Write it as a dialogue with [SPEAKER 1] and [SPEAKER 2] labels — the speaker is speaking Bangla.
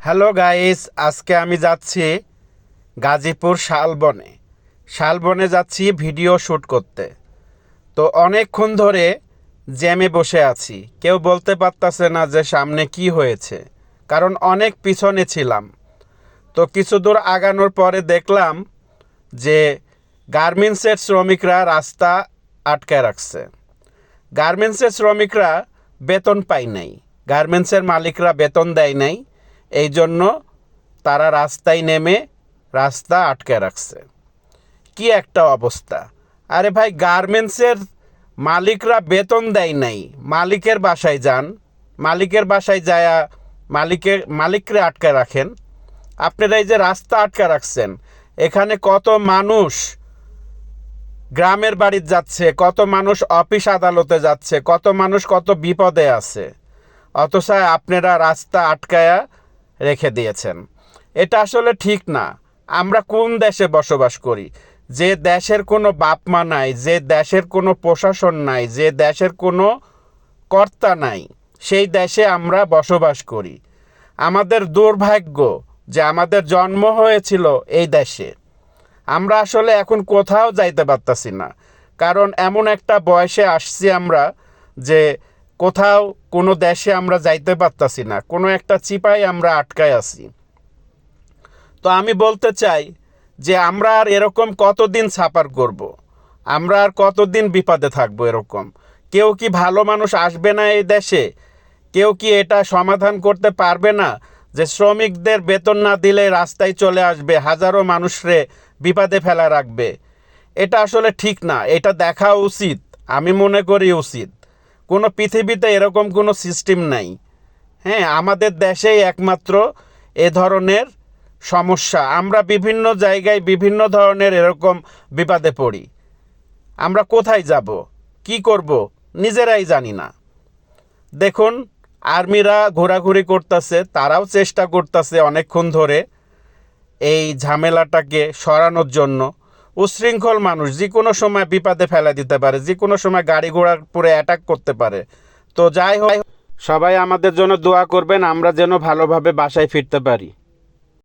[SPEAKER 1] হ্যালো গাইস, আজকে আমি যাচ্ছি গাজীপুর শালবনে যাচ্ছি ভিডিও শ্যুট করতে। তো অনেকক্ষণ ধরে জ্যামে বসে আছি, কেউ বলতে পারতাছে না যে সামনে কি হয়েছে, কারণ অনেক পিছনে ছিলাম। তো কিছু দূর আগানোর পরে দেখলাম যে গার্মেন্টসের শ্রমিকরা রাস্তা আটকায় রাখছে। গার্মেন্টসের শ্রমিকরা বেতন পায় নাই, গার্মেন্টসের মালিকরা বেতন দেয় নাই, এই জন্য তারা রাস্তায় নেমে রাস্তা আটকে রাখছে। কি একটা অবস্থা! আরে ভাই, গার্মেন্টসের মালিকরা বেতন দেয় নাই, মালিকের বাসায় যান, মালিকের বাসায় যায়া মালিকরে আটকে রাখেন। আপনারা এই যে রাস্তা আটকে রাখছেন, এখানে কত মানুষ গ্রামের বাড়ি যাচ্ছে, কত মানুষ অফিস আদালতে যাচ্ছে, কত মানুষ কত বিপদে আছে, অথচ আপনারা রাস্তা আটকায়া রেখে দিয়েছেন। এটা আসলে ঠিক না। আমরা কোন দেশে বসবাস করি? যে দেশের কোনো বাপ মা নাই, যে দেশের কোনো প্রশাসন নাই, যে দেশের কোনো কর্তা নাই, সেই দেশে আমরা বসবাস করি। আমাদের দুর্ভাগ্য যে আমাদের জন্ম হয়েছিল এই দেশে। আমরা আসলে এখন কোথাও যাইতে পারতাছি না, কারণ এমন একটা বয়সে আসছি আমরা যে কোথাও কোনো দেশে আমরা যাইতে পারতাছি না, কোনো একটা চিপায় আমরা আটকায় আছি। তো আমি বলতে চাই যে আমরা আর এরকম কতদিন সাফার করব? আমরা আর কতদিন বিপদে থাকবো এরকম? কেউ কি ভালো মানুষ আসবে না এই দেশে? কেউ কি এটা সমাধান করতে পারবে না যে শ্রমিকদের বেতন না দিলে রাস্তায় চলে আসবে, হাজারো মানুষরে বিপদে ফেলা রাখবে? এটা আসলে ঠিক না, এটা দেখা উচিত, আমি মনে করি উচিত। কোনো পৃথিবীতে এরকম কোনো সিস্টেম নাই। হ্যাঁ, আমাদের দেশেই একমাত্র এ ধরনের সমস্যা। আমরা বিভিন্ন জায়গায় বিভিন্ন ধরনের এরকম বিপদে পড়ি। আমরা কোথায় যাব, কি করব, নিজেরাই জানি না। দেখুন, আর্মিরা ঘোরাঘুরি করতেছে, তারাও চেষ্টা করতেছে অনেকক্ষণ ধরে এই ঝামেলাটাকে সরানোর জন্য। উশৃঙ্খল মানুষ যে কোনো সময় বিপদে ফেলে দিতে পারে, যে কোনো সময় গাড়ি ঘোড়ার পুরো অ্যাটাক করতে পারে। তো যাই হোক, সবাই আমাদের জন্য দোয়া করবেন, আমরা যেন ভালোভাবে বাসায় ফিরতে পারি।